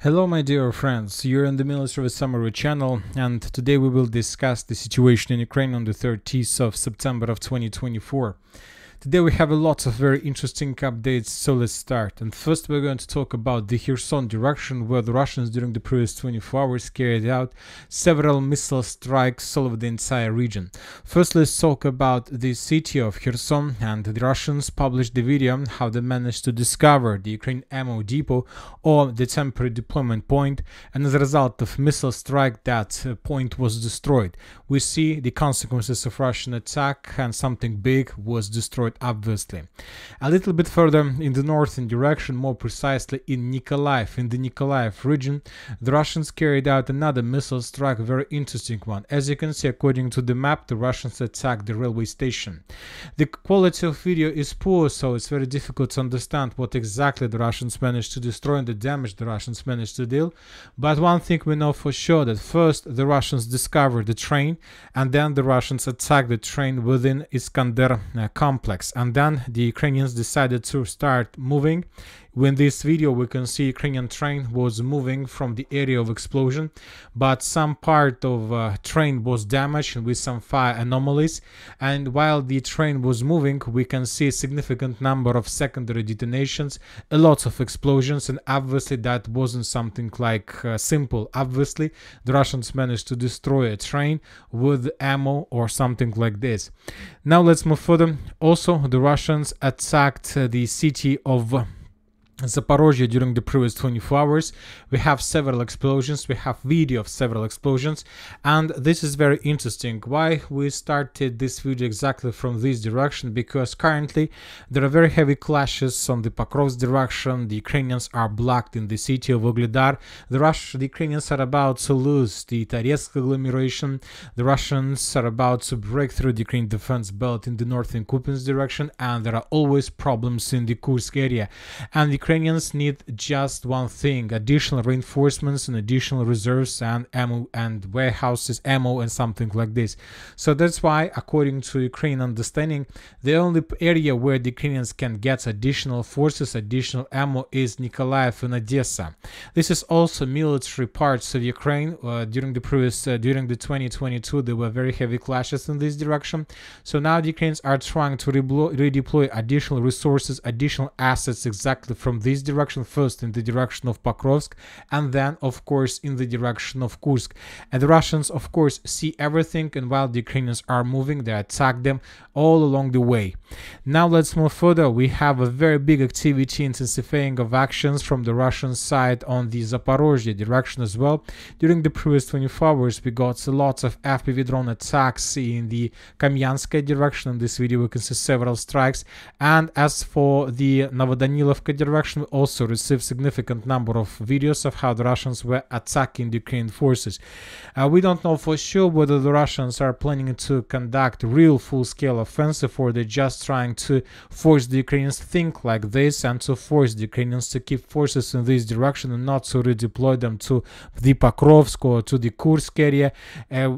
Hello my dear friends, you're in the Military Summary channel, and today we will discuss the situation in Ukraine on the 30th of September of 2024. Today we have a lot of very interesting updates, so let's start. And first we're going to talk about the Kherson direction, where the Russians during the previous 24 hours carried out several missile strikes all over the entire region. First let's talk about the city of Kherson, and the Russians published the video how they managed to discover the Ukraine ammo depot or the temporary deployment point, and as a result of missile strike that point was destroyed. We see the consequences of Russian attack, and something big was destroyed obviously. A little bit further in the northern direction, more precisely in the Nikolaev region, the Russians carried out another missile strike, a very interesting one. As you can see, according to the map, the Russians attacked the railway station. The quality of video is poor, so it's very difficult to understand what exactly the Russians managed to destroy and the damage the Russians managed to deal. But one thing we know for sure, that first the Russians discovered the train, and then the Russians attacked the train within Iskander complex. And then the Ukrainians decided to start moving. In this video we can see Ukrainian train was moving from the area of explosion, but some part of train was damaged with some fire anomalies, and while the train was moving we can see a significant number of secondary detonations, a lot of explosions, and obviously that wasn't something like simple. Obviously the Russians managed to destroy a train with ammo or something like this. Now let's move further. Also the Russians attacked the city of Zaporozhye during the previous 24 hours. We have several explosions, we have video of several explosions, and this is very interesting. Why we started this video exactly from this direction? Because currently there are very heavy clashes on the Pokrovsk direction. The Ukrainians are blocked in the city of Vuhledar. The Ukrainians are about to lose the Toretsk agglomeration. The Russians are about to break through the Ukrainian defense belt in the northern Kupiansk direction, and there are always problems in the Kursk area. And the Ukrainians need just one thing: additional reinforcements and additional reserves and ammo and warehouses, ammo and something like this. So that's why, according to Ukrainian understanding, the only area where the Ukrainians can get additional forces, additional ammo, is Nikolaev and Odessa. This is also military parts of Ukraine. During the 2022 there were very heavy clashes in this direction. So now the Ukrainians are trying to redeploy additional resources, additional assets exactly from this direction, first in the direction of Pokrovsk, and then of course in the direction of Kursk. And the Russians of course see everything, and while the Ukrainians are moving, they attack them all along the way. Now let's move further. We have a very big activity, intensifying of actions from the Russian side on the Zaporozhye direction as well. During the previous 24 hours we got a lot of FPV drone attacks in the Kamyanskaya direction. In this video we can see several strikes, and as for the Novodanilovka direction, we also received significant number of videos of how the Russians were attacking the Ukrainian forces. We don't know for sure whether the Russians are planning to conduct real full-scale offensive, or they're just trying to force the Ukrainians to think like this and to force the Ukrainians to keep forces in this direction and not to redeploy them to the Pokrovsk or to the Kursk area.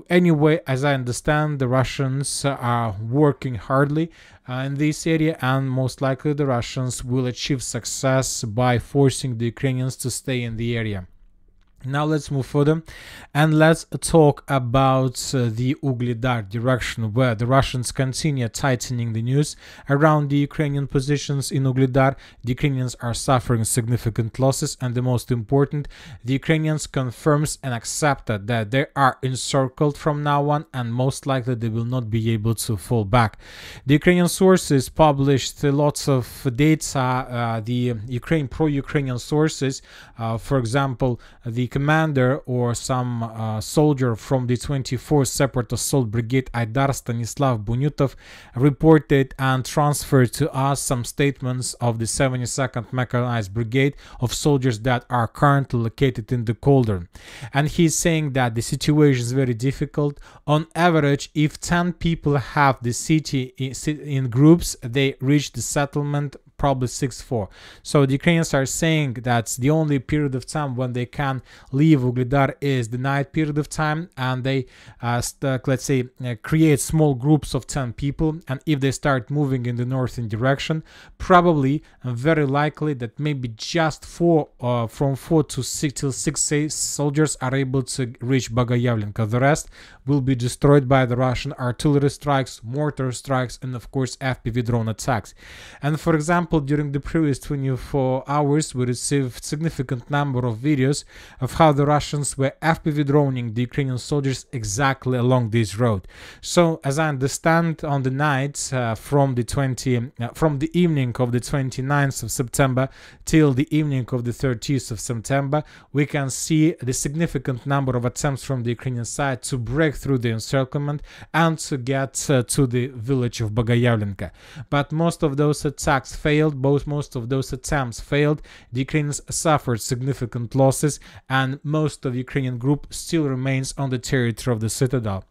Anyway, as I understand, the Russians are working hardly in this area, and most likely the Russians will achieve success by forcing the Ukrainians to stay in the area. Now let's move further and let's talk about the Vuhledar direction, where the Russians continue tightening the news around the Ukrainian positions in Vuhledar. The Ukrainians are suffering significant losses, and the most important, the Ukrainians confirms and accepted that they are encircled from now on, and most likely they will not be able to fall back. The Ukrainian sources published lots of data, the pro-Ukrainian sources, for example, the commander or some soldier from the 24th Separate Assault Brigade Aidar Stanislav Bunyutov reported and transferred to us some statements of the 72nd Mechanized Brigade of soldiers that are currently located in the cauldron. And he's saying that the situation is very difficult. On average, if 10 people have the city in groups, they reach the settlement probably 6-4. So the Ukrainians are saying that the only period of time when they can leave Vuhledar is the night period of time, and they let's say create small groups of 10 people, and if they start moving in the northern direction, probably and very likely that maybe just from 4 to 6 till 6 soldiers are able to reach Bogoyavlenka. The rest will be destroyed by the Russian artillery strikes, mortar strikes, and of course FPV drone attacks. And for example, during the previous 24 hours we received significant number of videos of how the Russians were FPV droning the Ukrainian soldiers exactly along this road. So as I understand, on the night from the evening of the 29th of September till the evening of the 30th of September, we can see the significant number of attempts from the Ukrainian side to break through the encirclement and to get to the village of Bogoyavlenka. But most of those attacks failed, most of those attempts failed. The Ukrainians suffered significant losses, and most of the Ukrainian group still remains on the territory of the citadel.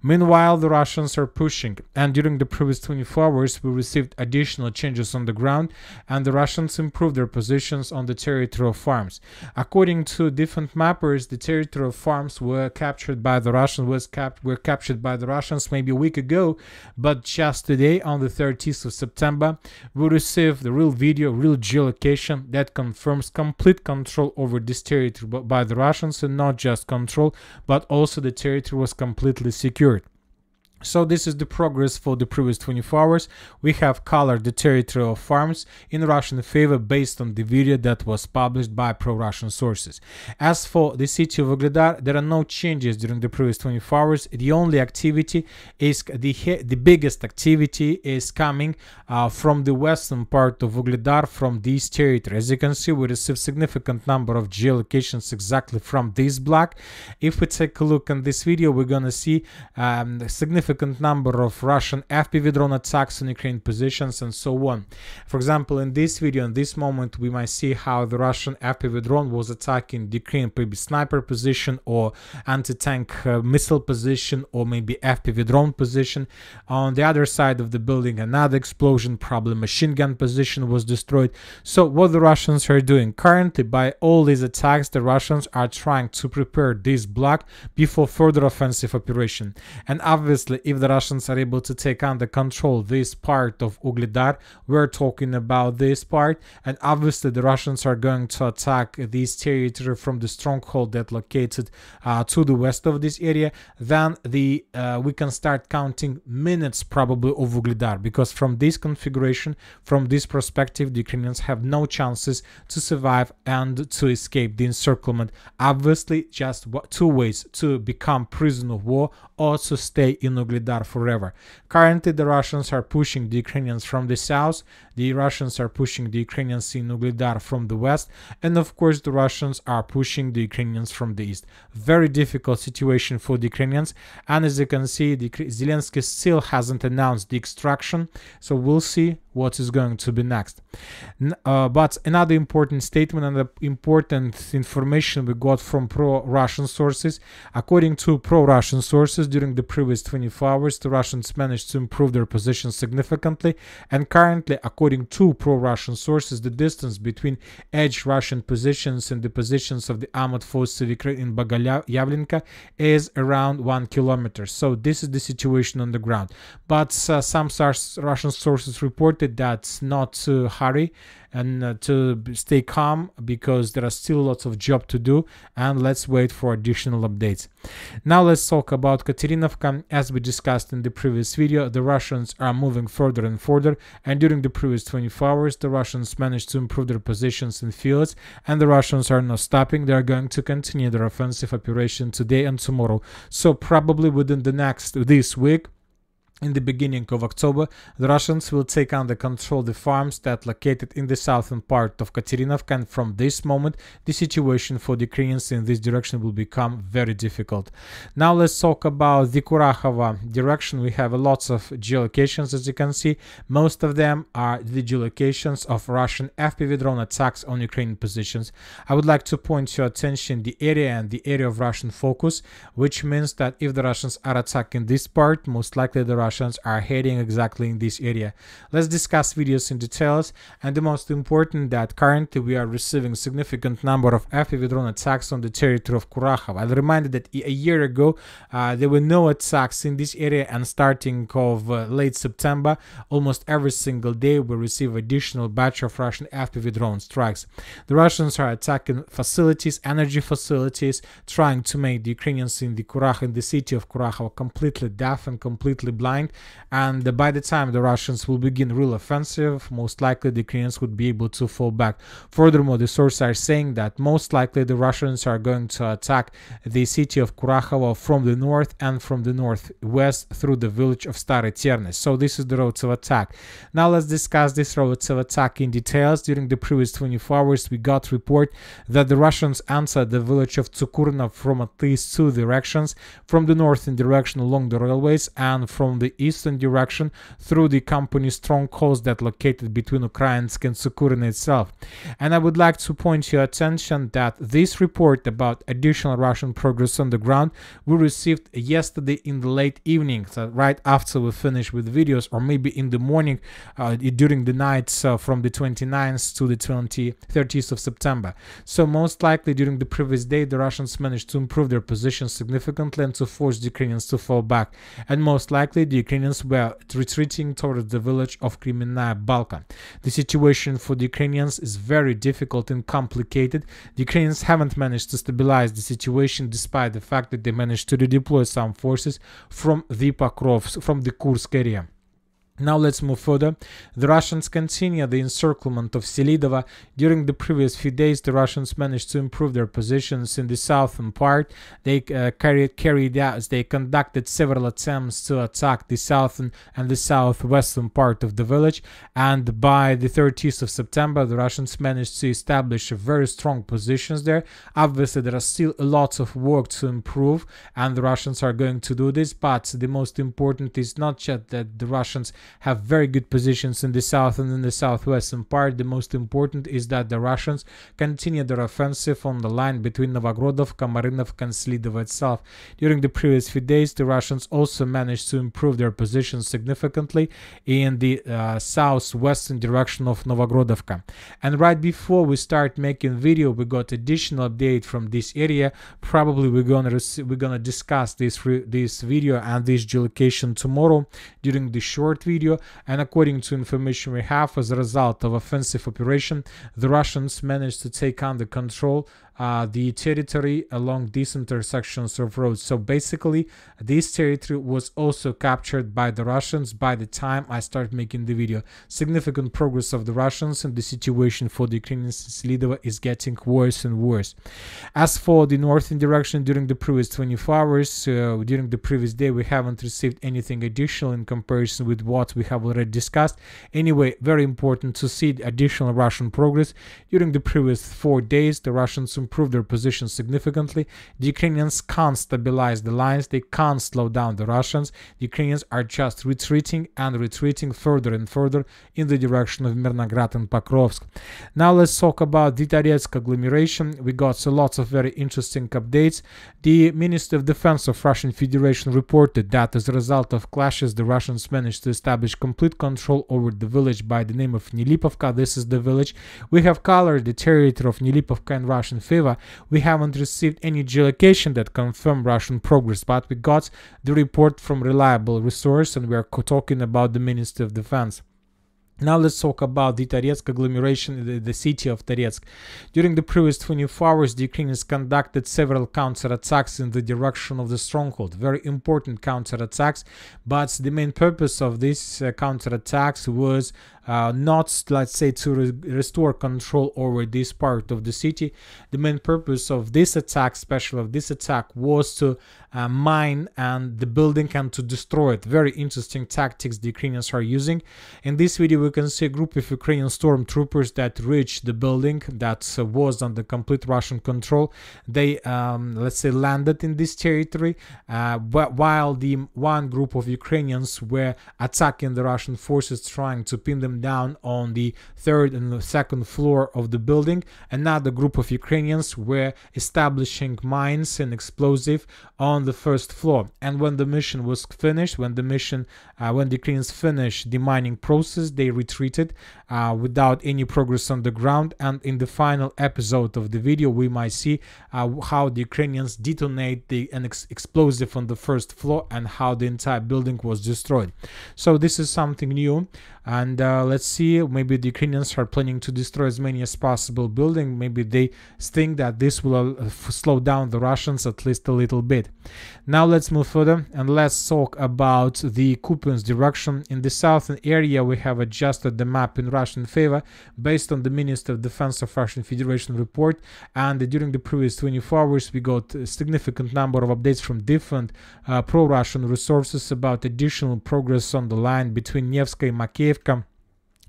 Meanwhile, the Russians are pushing, and during the previous 24 hours we received additional changes on the ground, and the Russians improved their positions on the territory of farms. According to different mappers, the territory of farms were captured by the Russians, maybe a week ago, but just today, on the 30th of September, we received the real video, real geolocation that confirms complete control over this territory by the Russians, and not just control, but also the territory was completely secured. So this is the progress for the previous 24 hours. We have colored the territory of farms in Russian favor based on the video that was published by pro-Russian sources. As for the city of Vuhledar, there are no changes during the previous 24 hours. The only activity is the biggest activity is coming from the western part of Vuhledar, from this territory. As you can see, we received significant number of geolocations exactly from this block. If we take a look in this video, we're gonna see significant number of Russian FPV drone attacks on Ukrainian positions and so on. For example, in this video, in this moment, we might see how the Russian FPV drone was attacking the Ukrainian maybe sniper position or anti-tank missile position, or maybe FPV drone position. On the other side of the building, another explosion, probably machine gun position was destroyed. So what the Russians are doing currently, by all these attacks, the Russians are trying to prepare this block before further offensive operation. And obviously, if the Russians are able to take under control this part of Vuhledar, we're talking about this part, and obviously the Russians are going to attack this territory from the stronghold that located to the west of this area, then we can start counting minutes probably of Vuhledar, because from this configuration, from this perspective, the Ukrainians have no chances to survive and to escape the encirclement. Obviously, just two ways: to become prisoner of war or to stay in Vuhledar forever. Currently, the Russians are pushing the Ukrainians from the south, the Russians are pushing the Ukrainians in Vuhledar from the west, and of course the Russians are pushing the Ukrainians from the east. Very difficult situation for the Ukrainians, and as you can see, Zelensky still hasn't announced the extraction, so we'll see what is going to be next. But another important statement and important information we got from pro-Russian sources. According to pro-Russian sources, during the previous 24 hours, the Russians managed to improve their position significantly, and currently, according to pro-Russian sources, the distance between edge Russian positions and the positions of the armored forces of Ukraine in Bogoyavlenka is around 1 kilometer. So this is the situation on the ground. But some Russian sources reported that not to hurry and to stay calm, because there are still lots of job to do, and let's wait for additional updates. Now let's talk about Katerinovka. As we discussed in the previous video, the Russians are moving further and further, and during the previous 24 hours the Russians managed to improve their positions in fields, and the Russians are not stopping. They are going to continue their offensive operation today and tomorrow. So probably within this week, in the beginning of October, the Russians will take under control the farms that located in the southern part of Katerinovka, and from this moment the situation for the Ukrainians in this direction will become very difficult. Now let's talk about the Kurakhova direction. We have lots of geolocations, as you can see. Most of them are the geolocations of Russian FPV drone attacks on Ukrainian positions. I would like to point your attention the area and the area of Russian focus, which means that if the Russians are attacking this part, most likely the Russians are heading exactly in this area. Let's discuss videos in details, and the most important that currently we are receiving significant number of FPV drone attacks on the territory of Kurakhov. I'll remind you that a year ago there were no attacks in this area, and starting of late September, almost every single day we receive additional batch of Russian FPV drone strikes. The Russians are attacking facilities, energy facilities, trying to make the Ukrainians in the city of Kurakhov completely deaf and completely blind, and by the time the Russians will begin real offensive, most likely the Ukrainians would be able to fall back. Furthermore, the sources are saying that most likely the Russians are going to attack the city of Kurakhov from the north and from the northwest through the village of Stary Terny. So this is the route of attack. Now let's discuss this route of attack in details. During the previous 24 hours, we got report that the Russians entered the village of Tsukuryne from at least two directions, from the northern direction along the railways and from the eastern direction through the company strongholds that located between Ukrainsk and Tsukuryne itself. And I would like to point your attention that this report about additional Russian progress on the ground we received yesterday in the late evening, so right after we finished with videos, or maybe in the morning during the night from the 29th to the 30th of September. So most likely during the previous day the Russians managed to improve their position significantly and to force the Ukrainians to fall back, and most likely the Ukrainians were retreating towards the village of Kremenная Balka. The situation for the Ukrainians is very difficult and complicated. The Ukrainians haven't managed to stabilize the situation despite the fact that they managed to redeploy some forces from the Pokrovsk, from the Kursk area. Now let's move further. The Russians continue the encirclement of Selydove. During the previous few days, the Russians managed to improve their positions in the southern part. They they conducted several attempts to attack the southern and the southwestern part of the village, and by the 30th of September, the Russians managed to establish very strong positions there. Obviously, there are still a lot of work to improve, and the Russians are going to do this, but the most important is not just that the Russians have very good positions in the south and in the southwestern part. The most important is that the Russians continue their offensive on the line between Novogrodovka, Marinovka and Selydove itself. During the previous few days, the Russians also managed to improve their positions significantly in the southwestern direction of Novogrodovka. And right before we start making video, we got additional update from this area. Probably we're gonna discuss this video and this geolocation tomorrow during the short video. And according to information we have, as a result of offensive operation, the Russians managed to take under control the territory along these intersections of roads. So basically, this territory was also captured by the Russians by the time I start making the video. Significant progress of the Russians, and the situation for the Ukrainians in Selydove is getting worse and worse. As for the northern direction, during the previous 24 hours, during the previous day, we haven't received anything additional in comparison with what we have already discussed. Anyway, very important to see additional Russian progress. During the previous 4 days, the Russians improved their position significantly. The Ukrainians can't stabilize the lines, they can't slow down the Russians. The Ukrainians are just retreating and retreating further and further in the direction of Mirnograd and Pokrovsk. Now let's talk about the Toretsk agglomeration. We got a lot of very interesting updates. The Ministry of Defense of Russian Federation reported that as a result of clashes, the Russians managed to establish complete control over the village by the name of Nelipovka. This is the village. We have colored the territory of Nelipovka in Russian favor. We haven't received any geolocation that confirm Russian progress, but we got the report from reliable resource, and we are talking about the Ministry of Defense. Now let's talk about the Toretsk agglomeration, the city of Toretsk. During the previous 24 hours, the Ukrainians conducted several counterattacks in the direction of the stronghold. Very important counterattacks, but the main purpose of these counterattacks was not, let's say, to restore control over this part of the city. The main purpose of this attack, especially of this attack, was to mine and the building and to destroy it. Very interesting tactics the Ukrainians are using. In this video, we can see a group of Ukrainian stormtroopers that reached the building that was under complete Russian control. They, let's say, landed in this territory, while the one group of Ukrainians were attacking the Russian forces, trying to pin them came down on the third and the second floor of the building. Another group of Ukrainians were establishing mines and explosive on the first floor. And when the mission was finished, when the Ukrainians finished the mining process, they retreated without any progress on the ground. And in the final episode of the video, we might see how the Ukrainians detonate an explosive on the first floor and how the entire building was destroyed. So this is something new. And let's see, maybe the Ukrainians are planning to destroy as many as possible buildings. Maybe they think that this will slow down the Russians at least a little bit. Now let's move further and let's talk about the Kupiansk direction. In the southern area, we have adjusted the map in Russian favor based on the Minister of Defense of Russian Federation report. And during the previous 24 hours, we got a significant number of updates from different pro-Russian resources about additional progress on the line between Nevsky and Makiivka.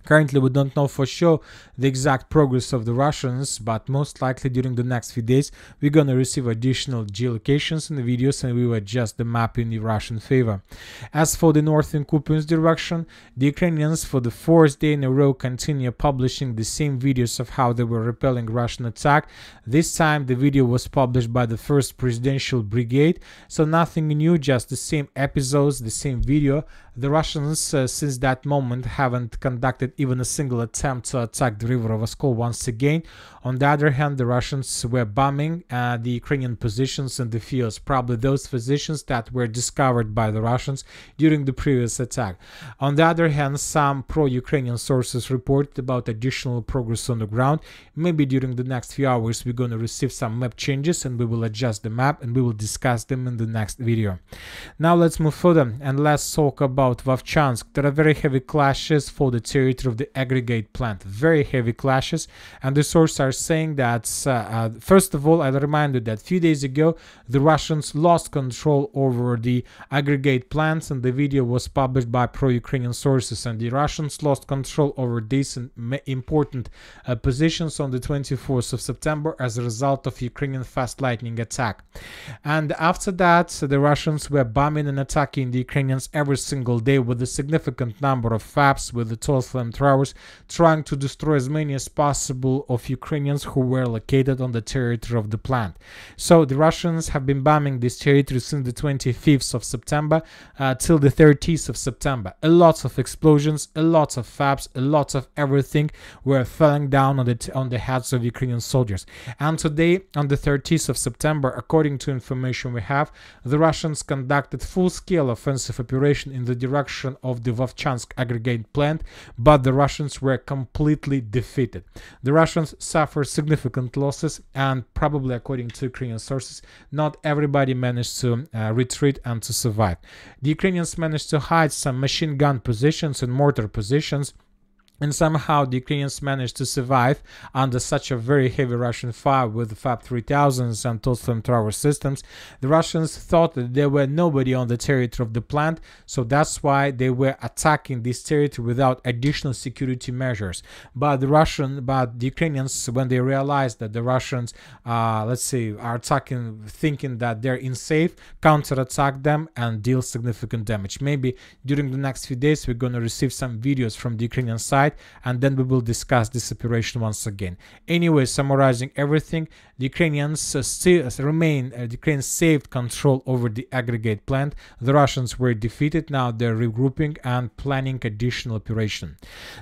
Currently, we don't know for sure the exact progress of the Russians, but most likely during the next few days, we're going to receive additional geolocations in the videos and we will adjust the map in the Russian favor. As for the northern Kupiansk direction, the Ukrainians for the fourth day in a row continue publishing the same videos of how they were repelling Russian attack. This time, the video was published by the 1st Presidential Brigade, so nothing new, just the same episodes, the same video. The Russians, since that moment, haven't conducted even a single attempt to attack the river of Oskol once again. On the other hand, the Russians were bombing the Ukrainian positions in the fields, probably those positions that were discovered by the Russians during the previous attack. On the other hand, some pro-Ukrainian sources reported about additional progress on the ground. Maybe during the next few hours we're going to receive some map changes and we will adjust the map and we will discuss them in the next video. Now let's move further and let's talk about Vovchansk. There are very heavy clashes for the territory of the aggregate plant, very heavy clashes, and the sources are saying that first of all, I'll remind you that a few days ago the Russians lost control over the aggregate plants and the video was published by pro-Ukrainian sources, and the Russians lost control over these important positions on the 24th of September as a result of Ukrainian fast lightning attack. And after that, the Russians were bombing and attacking the Ukrainians every single day with a significant number of FABs with the tall flamethrowers, trying to destroy as many as possible of Ukrainians who were located on the territory of the plant. So the Russians have been bombing this territory since the 25th of September till the 30th of September. A lot of explosions, a lot of FABs, a lot of everything were falling down on the heads of Ukrainian soldiers. And today, on the 30th of September, according to information we have, the Russians conducted full-scale offensive operation in the direction of the Vovchansk aggregate plant, but the Russians were completely defeated. The Russians suffered significant losses, and probably according to Ukrainian sources, not everybody managed to retreat and to survive. The Ukrainians managed to hide some machine gun positions and mortar positions, and somehow the Ukrainians managed to survive under such a very heavy Russian fire with the FAB 3000s and tall flamethrower systems. The Russians thought that there were nobody on the territory of the plant, so that's why they were attacking this territory without additional security measures. But the Ukrainians, when they realized that the Russians, let's say, are attacking, thinking that they're unsafe, counterattack them and deal significant damage. Maybe during the next few days we're going to receive some videos from the Ukrainian side, and then we will discuss this operation once again. Anyway, summarizing everything, the Ukrainians the Ukrainians saved control over the aggregate plant. The Russians were defeated. Now they're regrouping and planning additional operation.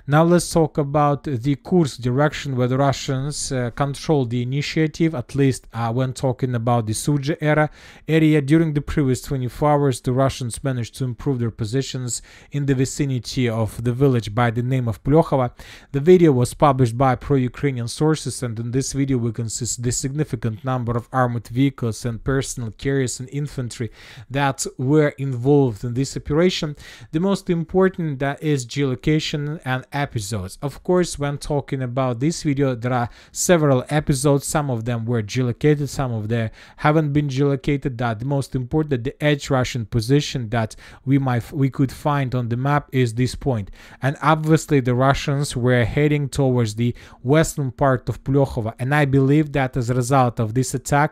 Now let's talk about the Kursk direction, where the Russians control the initiative, at least when talking about the Sudzha area. During the previous 24 hours, the Russians managed to improve their positions in the vicinity of the village by the name of Plokhova. The video was published by pro-Ukrainian sources, and in this video we can see the significant number of armored vehicles and personal carriers and infantry that were involved in this operation. The most important that is geolocation and episodes. Of course, when talking about this video, there are several episodes. Some of them were geolocated, some of them haven't been geolocated. That the most important, the edge Russian position that we could find on the map is this point, and obviously the Russians were heading towards the western part of Plyokhovo, and I believe that as a result of this attack,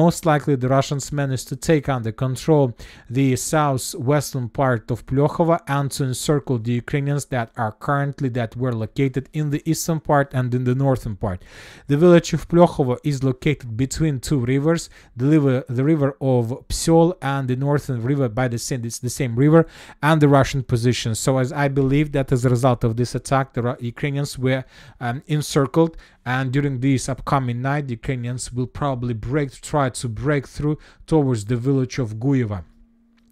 most likely the Russians managed to take under control the southwestern part of Plyokhovo and to encircle the Ukrainians that were located in the eastern part and in the northern part. The village of Plyokhovo is located between two rivers, the river of Psol and the northern river by the same river, and the Russian position. So as I believe that as a result of this attack, the Ukrainians were encircled, and during this upcoming night, the Ukrainians will probably try to break through towards the village of Guyevo,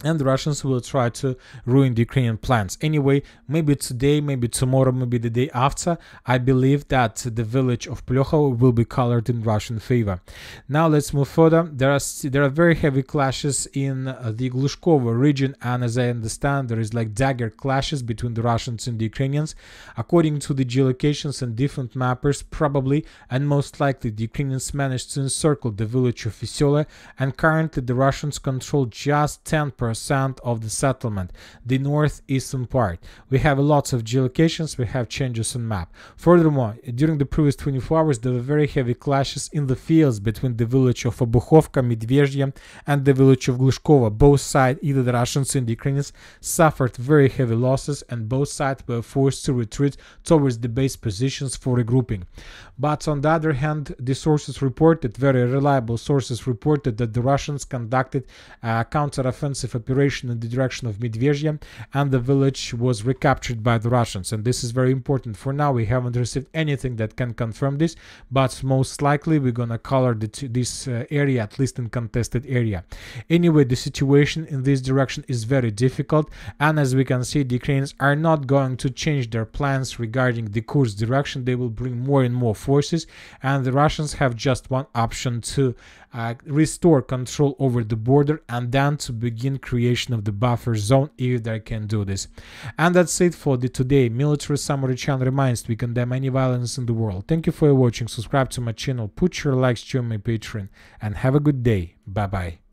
and the Russians will try to ruin the Ukrainian plans. Anyway, maybe today, maybe tomorrow, maybe the day after, I believe that the village of Plyokhovo will be colored in Russian favor. Now let's move further. There are very heavy clashes in the Glushkovo region, and as I understand, there is like dagger clashes between the Russians and the Ukrainians. According to the geolocations and different mappers, probably and most likely the Ukrainians managed to encircle the village of Vesele, and currently the Russians control just 10% of the settlement, the northeastern part. We have lots of geolocations, we have changes on map. Furthermore, during the previous 24 hours, there were very heavy clashes in the fields between the village of Obuchovka, Medvezhye, and the village of Glushkovo. Both sides, either the Russians and the Ukrainians, suffered very heavy losses, and both sides were forced to retreat towards the base positions for regrouping. But on the other hand, the sources reported, very reliable sources reported, that the Russians conducted a counter-offensive operation in the direction of Medvezhye, and the village was recaptured by the Russians. And this is very important. For now, we haven't received anything that can confirm this, but most likely we're gonna color this area, at least in contested area. Anyway, the situation in this direction is very difficult, and as we can see, the Ukrainians are not going to change their plans regarding the course direction. They will bring more and more forces, and the Russians have just one option: to restore control over the border and then to begin creation of the buffer zone, if they can do this. And that's it for the today. Military Summary channel reminds we condemn any violence in the world. Thank you for watching. Subscribe to my channel, put your likes, join my Patreon, and have a good day. Bye bye.